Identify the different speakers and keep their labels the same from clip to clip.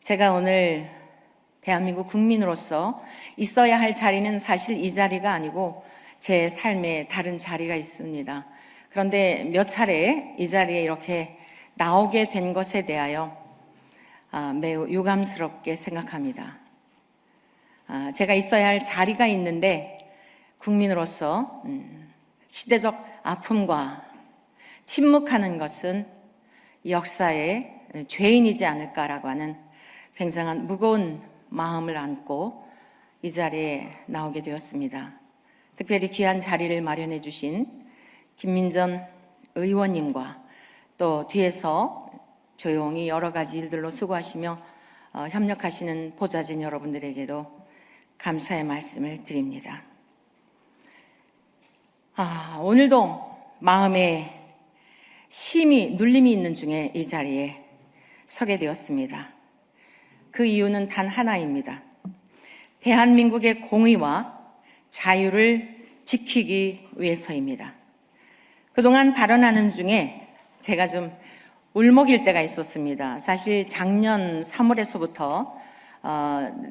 Speaker 1: 제가 오늘 대한민국 국민으로서 있어야 할 자리는 사실 이 자리가 아니고 제 삶에 다른 자리가 있습니다. 그런데 몇 차례 이 자리에 이렇게 나오게 된 것에 대하여 매우 유감스럽게 생각합니다. 제가 있어야 할 자리가 있는데 국민으로서 시대적 아픔과 침묵하는 것은 역사의 죄인이지 않을까라고 하는 굉장한 무거운 마음을 안고 이 자리에 나오게 되었습니다. 특별히 귀한 자리를 마련해 주신 김민전 의원님과 또 뒤에서 조용히 여러 가지 일들로 수고하시며 협력하시는 보좌진 여러분들에게도 감사의 말씀을 드립니다. 오늘도 마음에 심히 눌림이 있는 중에 이 자리에 서게 되었습니다. 그 이유는 단 하나입니다. 대한민국의 공의와 자유를 지키기 위해서입니다. 그동안 발언하는 중에 제가 좀 울먹일 때가 있었습니다. 사실 작년 3월에서부터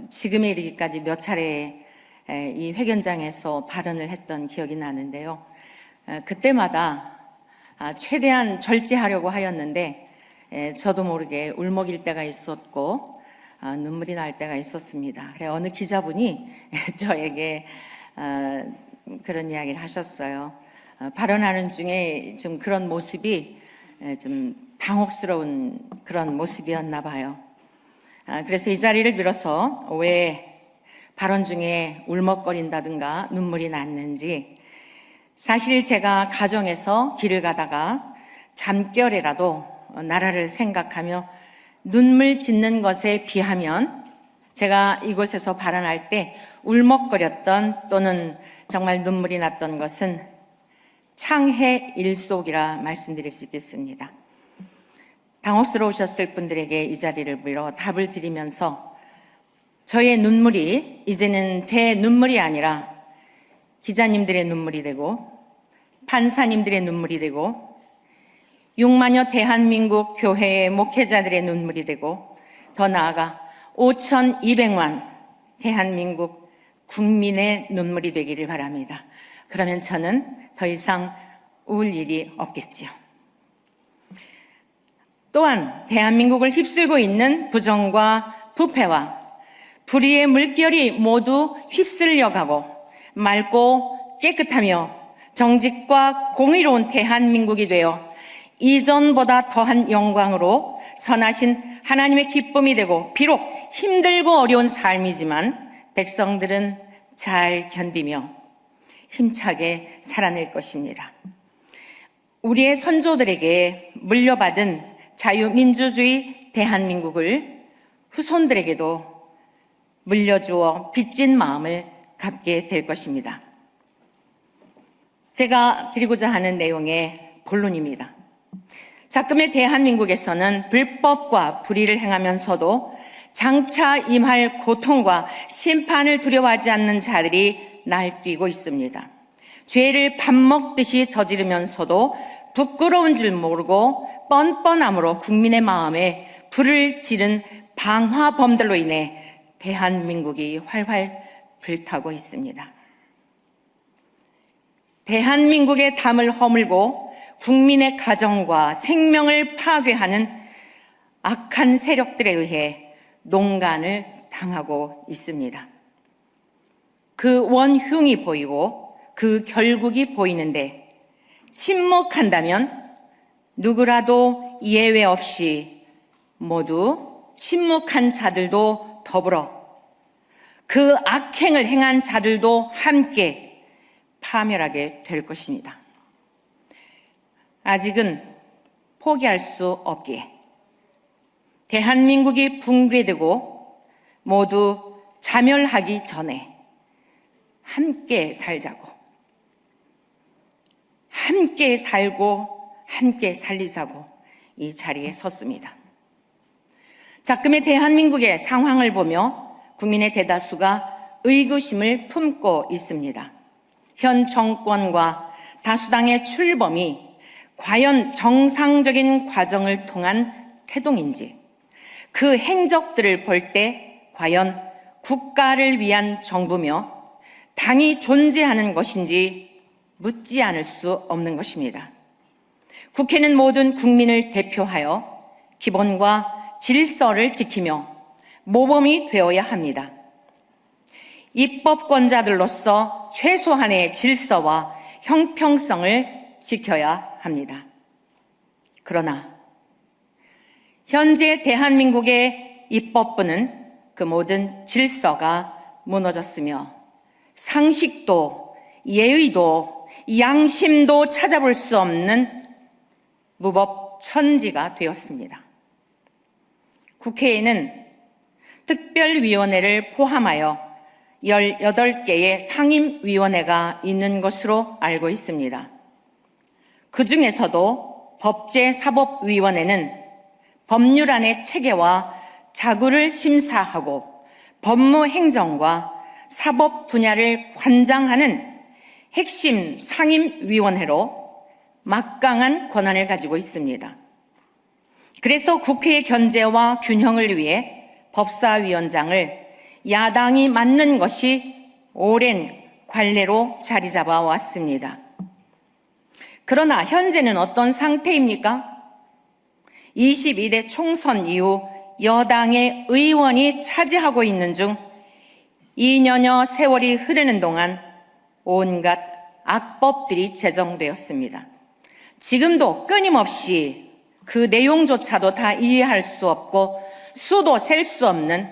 Speaker 1: 지금에 이르기까지 몇 차례 이 회견장에서 발언을 했던 기억이 나는데요. 그때마다 최대한 절제하려고 하였는데 저도 모르게 울먹일 때가 있었고 눈물이 날 때가 있었습니다. 그래 어느 기자분이 저에게 그런 이야기를 하셨어요. 발언하는 중에 좀 그런 모습이 좀 당혹스러운 그런 모습이었나 봐요. 그래서 이 자리를 빌어서 왜 발언 중에 울먹거린다든가 눈물이 났는지, 사실 제가 가정에서 길을 가다가 잠결에라도 나라를 생각하며 눈물 짓는 것에 비하면 제가 이곳에서 발언할 때 울먹거렸던 또는 정말 눈물이 났던 것은 창해 일속이라 말씀드릴 수 있겠습니다. 당혹스러우셨을 분들에게 이 자리를 빌어 답을 드리면서 저의 눈물이 이제는 제 눈물이 아니라 기자님들의 눈물이 되고 판사님들의 눈물이 되고 6만여 대한민국 교회의 목회자들의 눈물이 되고 더 나아가 5,200만 대한민국 국민의 눈물이 되기를 바랍니다. 그러면 저는 더 이상 울 일이 없겠지요. 또한 대한민국을 휩쓸고 있는 부정과 부패와 불의의 물결이 모두 휩쓸려가고 맑고 깨끗하며 정직과 공의로운 대한민국이 되어 이전보다 더한 영광으로 선하신 하나님의 기쁨이 되고, 비록 힘들고 어려운 삶이지만 백성들은 잘 견디며 힘차게 살아낼 것입니다. 우리의 선조들에게 물려받은 자유민주주의 대한민국을 후손들에게도 물려주어 빚진 마음을 갖게 될 것입니다. 제가 드리고자 하는 내용의 본론입니다. 자금의 대한민국에서는 불법과 불의를 행하면서도 장차 임할 고통과 심판을 두려워하지 않는 자들이 날뛰고 있습니다. 죄를 밥 먹듯이 저지르면서도 부끄러운 줄 모르고 뻔뻔함으로 국민의 마음에 불을 지른 방화범들로 인해 대한민국이 활활 불타고 있습니다. 대한민국의 담을 허물고 국민의 가정과 생명을 파괴하는 악한 세력들에 의해 농간을 당하고 있습니다. 그 원흉이 보이고 그 결국이 보이는데 침묵한다면 누구라도 예외 없이 모두 침묵한 자들도 더불어 그 악행을 행한 자들도 함께 파멸하게 될 것입니다. 아직은 포기할 수 없기에 대한민국이 붕괴되고 모두 자멸하기 전에 함께 살자고, 함께 살고 함께 살리자고 이 자리에 섰습니다. 자금의 대한민국의 상황을 보며 국민의 대다수가 의구심을 품고 있습니다. 현 정권과 다수당의 출범이 과연 정상적인 과정을 통한 태동인지, 그 행적들을 볼 때 과연 국가를 위한 정부며 당이 존재하는 것인지 묻지 않을 수 없는 것입니다. 국회는 모든 국민을 대표하여 기본과 질서를 지키며 모범이 되어야 합니다. 입법권자들로서 최소한의 질서와 형평성을 지켜야 합니다. 그러나 현재 대한민국의 입법부는 그 모든 질서가 무너졌으며 상식도 예의도 양심도 찾아볼 수 없는 무법천지가 되었습니다. 국회에는 특별위원회를 포함하여 18개의 상임위원회가 있는 것으로 알고 있습니다. 그 중에서도 법제사법위원회는 법률안의 체계와 자구를 심사하고 법무행정과 사법 분야를 관장하는 핵심 상임위원회로 막강한 권한을 가지고 있습니다. 그래서 국회의 견제와 균형을 위해 법사위원장을 야당이 맡는 것이 오랜 관례로 자리 잡아 왔습니다. 그러나 현재는 어떤 상태입니까? 22대 총선 이후 여당의 의원이 차지하고 있는 중 2년여 세월이 흐르는 동안 온갖 악법들이 제정되었습니다. 지금도 끊임없이 그 내용조차도 다 이해할 수 없고 수도 셀 수 없는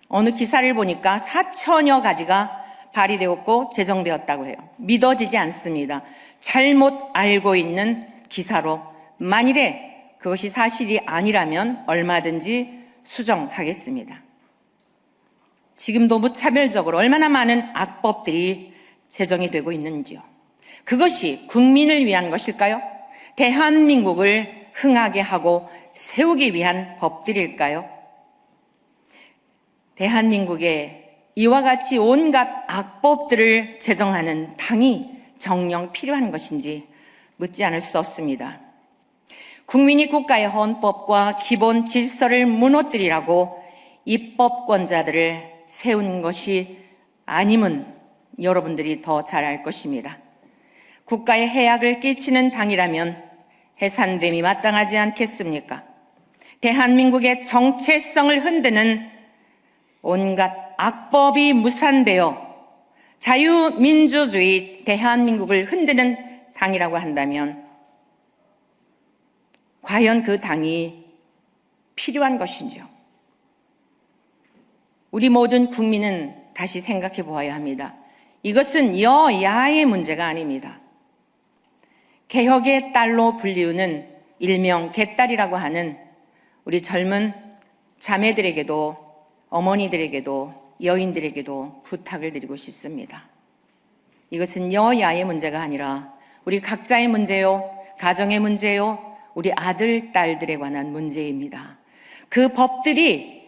Speaker 1: 어느 기사를 보니까 4천여 가지가 발의되었고 제정되었다고 해요. 믿어지지 않습니다. 잘못 알고 있는 기사로 만일에 그것이 사실이 아니라면 얼마든지 수정하겠습니다. 지금도 무차별적으로 얼마나 많은 악법들이 제정이 되고 있는지요. 그것이 국민을 위한 것일까요? 대한민국을 흥하게 하고 세우기 위한 법들일까요? 대한민국에 이와 같이 온갖 악법들을 제정하는 당이 정녕 필요한 것인지 묻지 않을 수 없습니다. 국민이 국가의 헌법과 기본 질서를 무너뜨리라고 입법권자들을 세운 것이 아님은 여러분들이 더 잘 알 것입니다. 국가에 해악을 끼치는 당이라면 해산됨이 마땅하지 않겠습니까? 대한민국의 정체성을 흔드는 온갖 악법이 무산되어 자유민주주의 대한민국을 흔드는 당이라고 한다면 과연 그 당이 필요한 것인지요? 우리 모든 국민은 다시 생각해 보아야 합니다. 이것은 여야의 문제가 아닙니다. 개혁의 딸로 불리우는 일명 개딸이라고 하는 우리 젊은 자매들에게도 어머니들에게도 여인들에게도 부탁을 드리고 싶습니다. 이것은 여야의 문제가 아니라 우리 각자의 문제요, 가정의 문제요, 우리 아들, 딸들에 관한 문제입니다. 그 법들이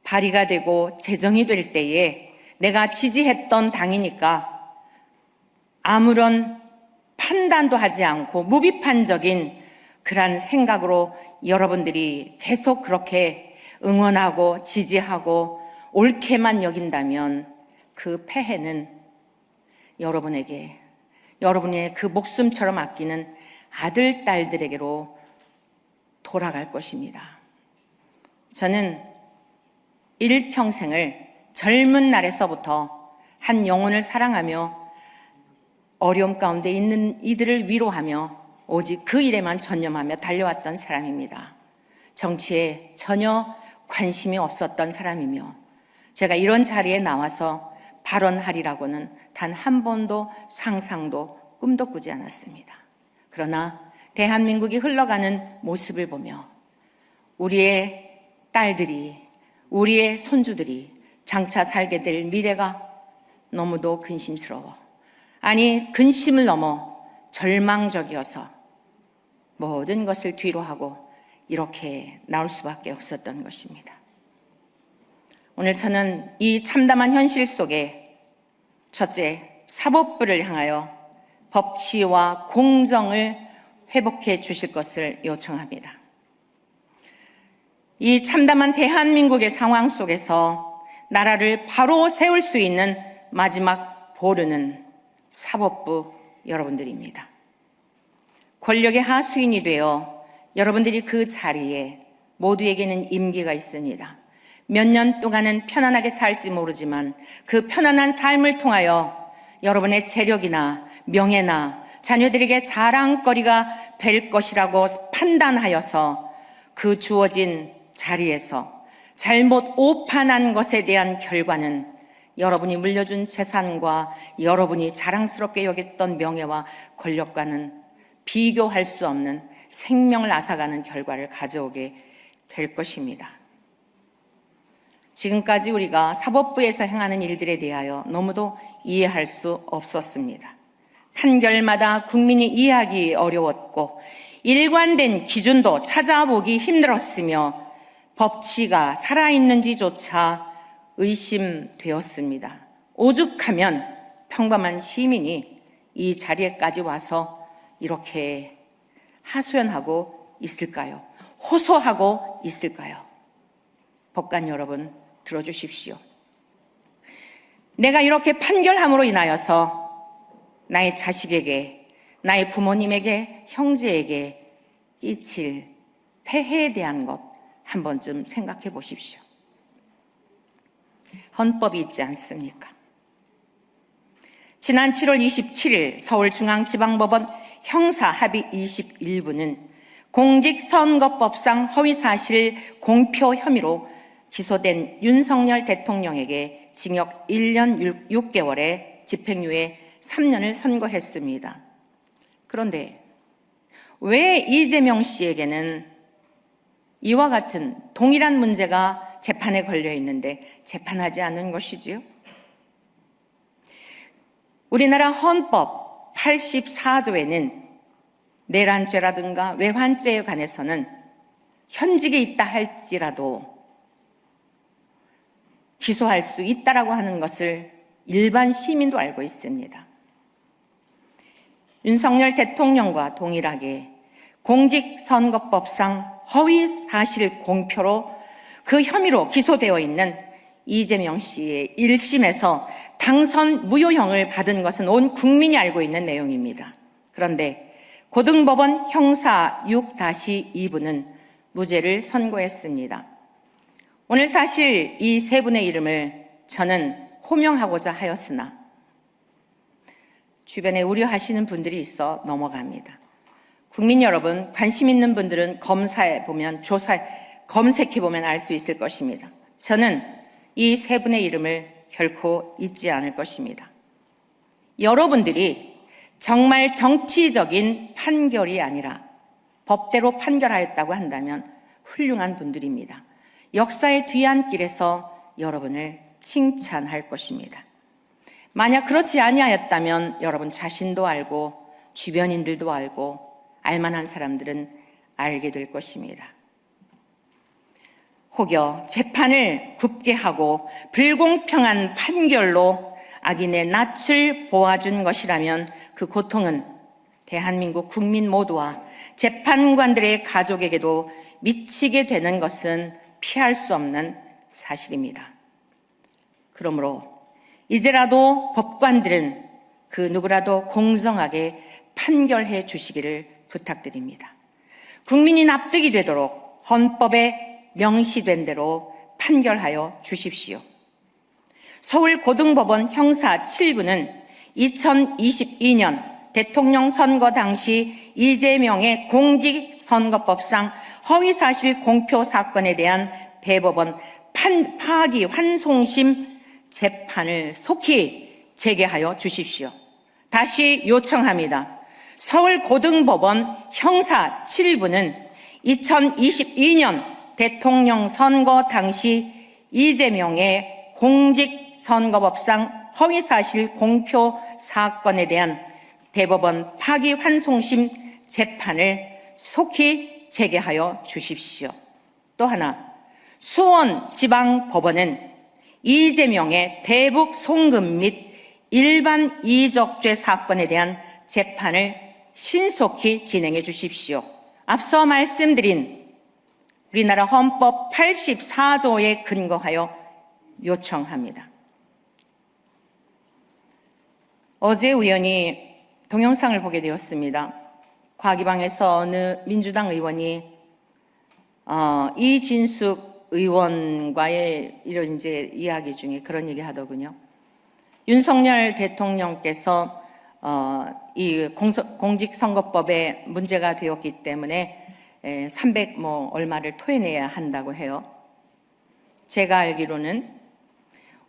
Speaker 1: 발의가 되고 제정이 될 때에 내가 지지했던 당이니까 아무런 판단도 하지 않고 무비판적인 그런 생각으로 여러분들이 계속 그렇게 응원하고 지지하고 옳게만 여긴다면 그 폐해는 여러분에게, 여러분의 그 목숨처럼 아끼는 아들, 딸들에게로 돌아갈 것입니다. 저는 일평생을 젊은 날에서부터 한 영혼을 사랑하며 어려움 가운데 있는 이들을 위로하며 오직 그 일에만 전념하며 달려왔던 사람입니다. 정치에 전혀 관심이 없었던 사람이며 제가 이런 자리에 나와서 발언하리라고는 단 한 번도 상상도 꿈도 꾸지 않았습니다. 그러나 대한민국이 흘러가는 모습을 보며 우리의 딸들이, 우리의 손주들이 장차 살게 될 미래가 너무도 근심스러워, 아니 근심을 넘어 절망적이어서 모든 것을 뒤로 하고 이렇게 나올 수밖에 없었던 것입니다. 오늘 저는 이 참담한 현실 속에 첫째, 사법부를 향하여 법치와 공정을 회복해 주실 것을 요청합니다. 이 참담한 대한민국의 상황 속에서 나라를 바로 세울 수 있는 마지막 보루는 사법부 여러분들입니다. 권력의 하수인이 되어 여러분들이 그 자리에 모두에게는 임기가 있습니다. 몇 년 동안은 편안하게 살지 모르지만 그 편안한 삶을 통하여 여러분의 재력이나 명예나 자녀들에게 자랑거리가 될 것이라고 판단하여서 그 주어진 자리에서 잘못 오판한 것에 대한 결과는 여러분이 물려준 재산과 여러분이 자랑스럽게 여겼던 명예와 권력과는 비교할 수 없는 생명을 앗아가는 결과를 가져오게 될 것입니다. 지금까지 우리가 사법부에서 행하는 일들에 대하여 너무도 이해할 수 없었습니다. 판결마다 국민이 이해하기 어려웠고 일관된 기준도 찾아보기 힘들었으며 법치가 살아있는지조차 의심되었습니다. 오죽하면 평범한 시민이 이 자리에까지 와서 이렇게 하소연하고 있을까요? 호소하고 있을까요? 법관 여러분, 들어주십시오. 내가 이렇게 판결함으로 인하여서 나의 자식에게, 나의 부모님에게, 형제에게 끼칠 폐해에 대한 것 한 번쯤 생각해 보십시오. 헌법이 있지 않습니까? 지난 7월 27일 서울중앙지방법원 형사합의 21부는 공직선거법상 허위사실 공표 혐의로 기소된 윤석열 대통령에게 징역 1년 6개월에 집행유예 3년을 선고했습니다. 그런데 왜 이재명 씨에게는 이와 같은 동일한 문제가 재판에 걸려 있는데 재판하지 않는 것이지요? 우리나라 헌법 84조에는 내란죄라든가 외환죄에 관해서는 현직에 있다 할지라도 기소할 수 있다라고 하는 것을 일반 시민도 알고 있습니다. 윤석열 대통령과 동일하게 공직선거법상 허위사실 공표로 그 혐의로 기소되어 있는 이재명 씨의 1심에서 당선 무효형을 받은 것은 온 국민이 알고 있는 내용입니다. 그런데 고등법원 형사 6-2부는 무죄를 선고했습니다. 오늘 사실 이 세 분의 이름을 저는 호명하고자 하였으나 주변에 우려하시는 분들이 있어 넘어갑니다. 국민 여러분, 관심 있는 분들은 검색해보면 알 수 있을 것입니다. 저는 이 세 분의 이름을 결코 잊지 않을 것입니다. 여러분들이 정말 정치적인 판결이 아니라 법대로 판결하였다고 한다면 훌륭한 분들입니다. 역사의 뒤안길에서 여러분을 칭찬할 것입니다. 만약 그렇지 아니하였다면 여러분 자신도 알고 주변인들도 알고 알만한 사람들은 알게 될 것입니다. 혹여 재판을 굽게 하고 불공평한 판결로 악인의 낯을 보아준 것이라면 그 고통은 대한민국 국민 모두와 재판관들의 가족에게도 미치게 되는 것은 피할 수 없는 사실입니다. 그러므로 이제라도 법관들은 그 누구라도 공정하게 판결해 주시기를 부탁드립니다. 국민이 납득이 되도록 헌법에 명시된 대로 판결하여 주십시오. 서울고등법원 형사 7부는 2022년 대통령 선거 당시 이재명의 공직선거법상 허위사실 공표 사건에 대한 대법원 파기환송심 재판을 속히 재개하여 주십시오. 다시 요청합니다. 서울고등법원 형사 7부는 2022년 대통령 선거 당시 이재명의 공직선거법상 허위사실 공표 사건에 대한 대법원 파기환송심 재판을 속히 재개하여 주십시오. 또 하나, 수원지방법원은 이재명의 대북 송금 및 일반 이적죄 사건에 대한 재판을 신속히 진행해 주십시오. 앞서 말씀드린 우리나라 헌법 84조에 근거하여 요청합니다. 어제 우연히 동영상을 보게 되었습니다. 과기방에서 어느 민주당 의원이 이진숙 의원과의 이런 이제 이야기 중에 그런 얘기 하더군요. 윤석열 대통령께서 이 공직선거법에 문제가 되었기 때문에 300 얼마를 토해내야 한다고 해요. 제가 알기로는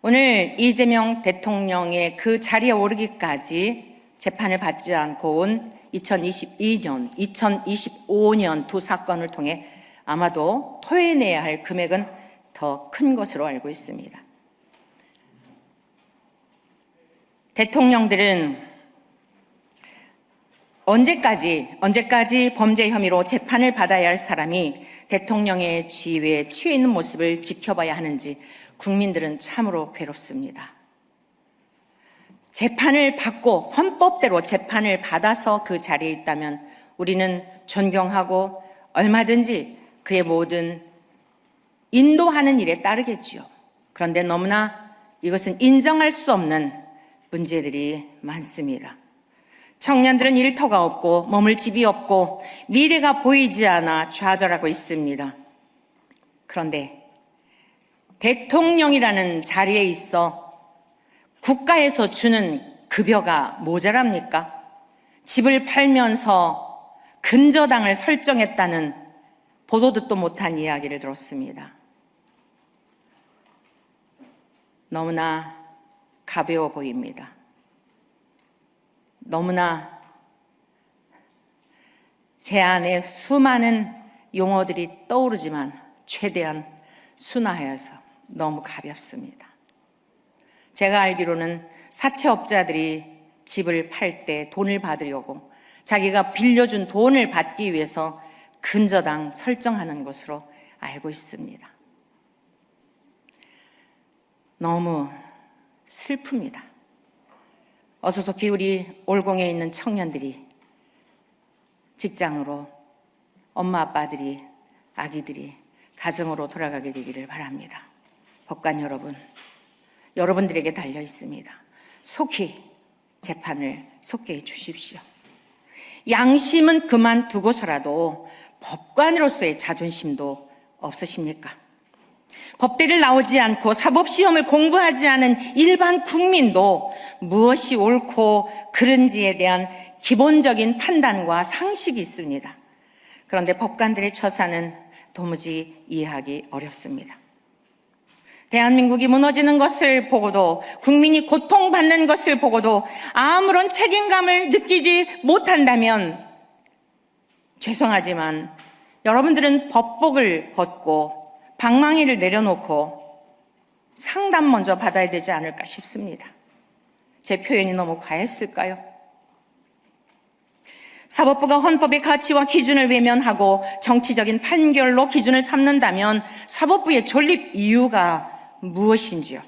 Speaker 1: 오늘 이재명 대통령의 그 자리에 오르기까지 재판을 받지 않고 온 2022년, 2025년 두 사건을 통해 아마도 토해내야 할 금액은 더 큰 것으로 알고 있습니다. 대통령들은 언제까지 범죄 혐의로 재판을 받아야 할 사람이 대통령의 지위에 취해 있는 모습을 지켜봐야 하는지 국민들은 참으로 괴롭습니다. 재판을 받고 헌법대로 재판을 받아서 그 자리에 있다면 우리는 존경하고 얼마든지 그의 모든 인도하는 일에 따르겠지요. 그런데 너무나 이것은 인정할 수 없는 문제들이 많습니다. 청년들은 일터가 없고 머물 집이 없고 미래가 보이지 않아 좌절하고 있습니다. 그런데 대통령이라는 자리에 있어 국가에서 주는 급여가 모자랍니까? 집을 팔면서 근저당을 설정했다는 보도 듣도 못한 이야기를 들었습니다. 너무나 가벼워 보입니다. 너무나 제 안에 수많은 용어들이 떠오르지만 최대한 순화하여서 너무 가볍습니다. 제가 알기로는 사채업자들이 집을 팔 때 돈을 받으려고 자기가 빌려준 돈을 받기 위해서 근저당 설정하는 것으로 알고 있습니다. 너무 슬픕니다. 어서 속히 우리 올공에 있는 청년들이 직장으로 엄마 아빠들이 아기들이 가정으로 돌아가게 되기를 바랍니다. 법관 여러분, 여러분들에게 달려 있습니다. 속히 재판을 속게 해 주십시오. 양심은 그만두고서라도 법관으로서의 자존심도 없으십니까? 법대를 나오지 않고 사법시험을 공부하지 않은 일반 국민도 무엇이 옳고 그른지에 대한 기본적인 판단과 상식이 있습니다. 그런데 법관들의 처사는 도무지 이해하기 어렵습니다. 대한민국이 무너지는 것을 보고도 국민이 고통받는 것을 보고도 아무런 책임감을 느끼지 못한다면 죄송하지만 여러분들은 법복을 벗고 방망이를 내려놓고 상담 먼저 받아야 되지 않을까 싶습니다. 제 표현이 너무 과했을까요? 사법부가 헌법의 가치와 기준을 외면하고 정치적인 판결로 기준을 삼는다면 사법부의 존립 이유가 무엇인지요?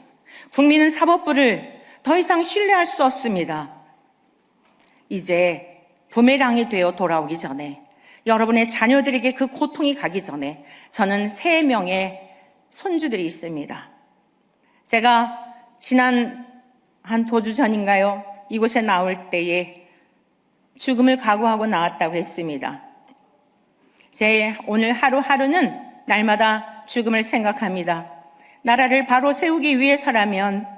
Speaker 1: 국민은 사법부를 더 이상 신뢰할 수 없습니다. 이제 부메랑이 되어 돌아오기 전에, 여러분의 자녀들에게 그 고통이 가기 전에 저는 3명의 손주들이 있습니다. 제가 지난 한 도주 전인가요? 이곳에 나올 때에 죽음을 각오하고 나왔다고 했습니다. 제 오늘 하루하루는 날마다 죽음을 생각합니다. 나라를 바로 세우기 위해서라면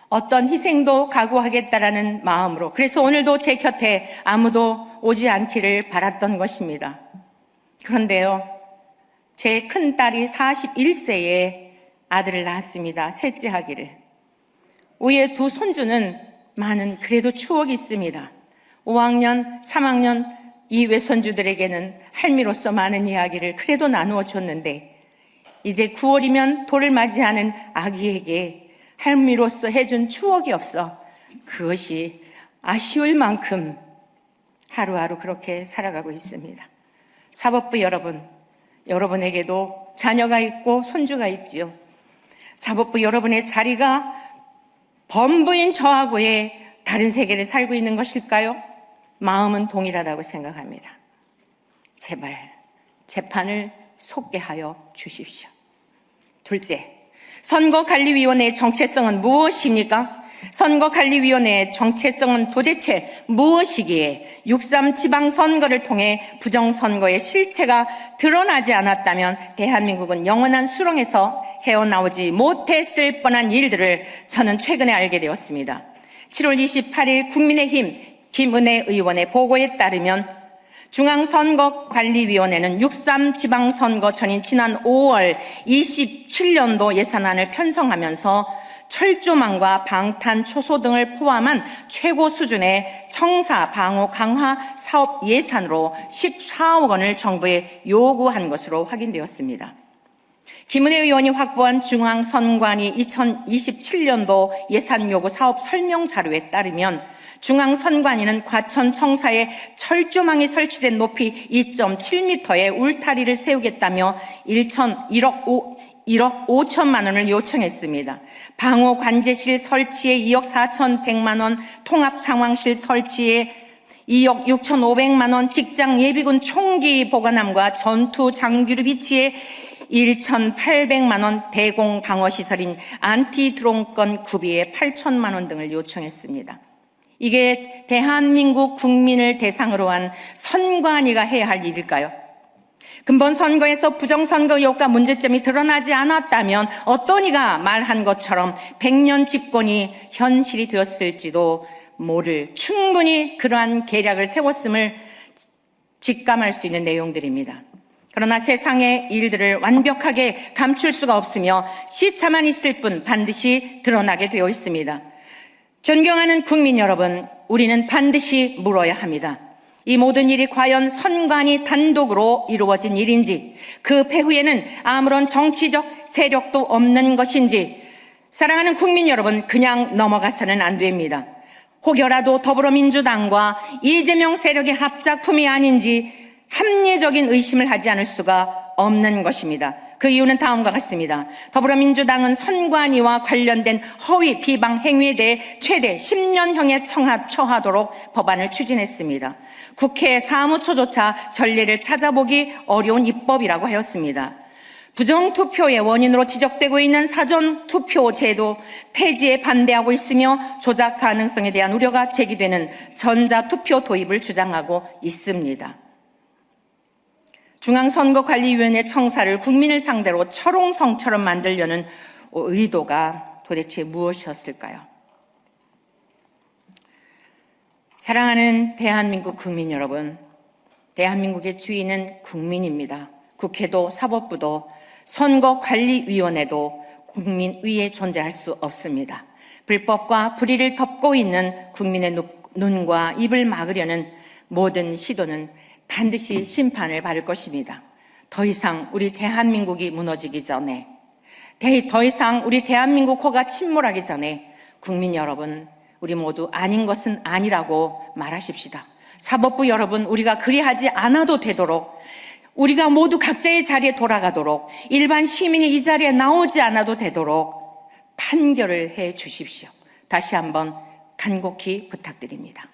Speaker 1: 어떤 희생도 각오하겠다라는 마음으로, 그래서 오늘도 제 곁에 아무도 오지 않기를 바랐던 것입니다. 그런데요, 제 큰딸이 41세에 아들을 낳았습니다. 셋째 아기를. 우리의 두 손주는 많은 그래도 추억이 있습니다. 5학년, 3학년 이 외손주들에게는 할미로서 많은 이야기를 그래도 나누어 줬는데 이제 9월이면 돌을 맞이하는 아기에게 할미로서 해준 추억이 없어 그것이 아쉬울 만큼 하루하루 그렇게 살아가고 있습니다. 사법부 여러분, 여러분에게도 자녀가 있고 손주가 있지요. 사법부 여러분의 자리가 범부인 저하고의 다른 세계를 살고 있는 것일까요? 마음은 동일하다고 생각합니다. 제발 재판을 속개하여 주십시오. 둘째, 선거관리위원회의 정체성은 무엇입니까? 선거관리위원회의 정체성은 도대체 무엇이기에 6.3 지방선거를 통해 부정선거의 실체가 드러나지 않았다면 대한민국은 영원한 수렁에서 헤어나오지 못했을 뻔한 일들을 저는 최근에 알게 되었습니다. 7월 28일 국민의힘 김은혜 의원의 보고에 따르면 중앙선거관리위원회는 6.3 지방선거 전인 지난 5월 27년도 예산안을 편성하면서 철조망과 방탄 초소 등을 포함한 최고 수준의 청사 방호 강화 사업 예산으로 14억 원을 정부에 요구한 것으로 확인되었습니다. 김은혜 의원이 확보한 중앙선관위 2027년도 예산 요구 사업 설명 자료에 따르면 중앙선관위는 과천청사에 철조망이 설치된 높이 2.7m의 울타리를 세우겠다며 1억 5천만 원을 요청했습니다. 방호 관제실 설치에 2억 4,100만 원, 통합상황실 설치에 2억 6,500만 원, 직장 예비군 총기 보관함과 전투 장비를 비치해 1,800만 원, 대공 방어시설인 안티드론건 구비에 8천만 원 등을 요청했습니다. 이게 대한민국 국민을 대상으로 한 선관위가 해야 할 일일까요? 근본 선거에서 부정선거 의혹과 문제점이 드러나지 않았다면 어떤 이가 말한 것처럼 100년 집권이 현실이 되었을지도 모를 충분히 그러한 계략을 세웠음을 직감할 수 있는 내용들입니다. 그러나 세상의 일들을 완벽하게 감출 수가 없으며 시차만 있을 뿐 반드시 드러나게 되어 있습니다. 존경하는 국민 여러분, 우리는 반드시 물어야 합니다. 이 모든 일이 과연 선관위 단독으로 이루어진 일인지, 그 배후에는 아무런 정치적 세력도 없는 것인지, 사랑하는 국민 여러분, 그냥 넘어가서는 안 됩니다. 혹여라도 더불어민주당과 이재명 세력의 합작품이 아닌지 합리적인 의심을 하지 않을 수가 없는 것입니다. 그 이유는 다음과 같습니다. 더불어민주당은 선관위와 관련된 허위 비방 행위에 대해 최대 10년형에 처하도록 법안을 추진했습니다. 국회 사무처조차 전례를 찾아보기 어려운 입법이라고 하였습니다. 부정투표의 원인으로 지적되고 있는 사전투표 제도 폐지에 반대하고 있으며 조작 가능성에 대한 우려가 제기되는 전자투표 도입을 주장하고 있습니다. 중앙선거관리위원회 청사를 국민을 상대로 철옹성처럼 만들려는 의도가 도대체 무엇이었을까요? 사랑하는 대한민국 국민 여러분, 대한민국의 주인은 국민입니다. 국회도 사법부도 선거관리위원회도 국민 위에 존재할 수 없습니다. 불법과 불의를 덮고 있는 국민의 눈과 입을 막으려는 모든 시도는 반드시 심판을 받을 것입니다. 더 이상 우리 대한민국이 무너지기 전에, 더 이상 우리 대한민국 호가 침몰하기 전에 국민 여러분, 우리 모두 아닌 것은 아니라고 말하십시다. 사법부 여러분, 우리가 그리하지 않아도 되도록, 우리가 모두 각자의 자리에 돌아가도록, 일반 시민이 이 자리에 나오지 않아도 되도록 판결을 해 주십시오. 다시 한번 간곡히 부탁드립니다.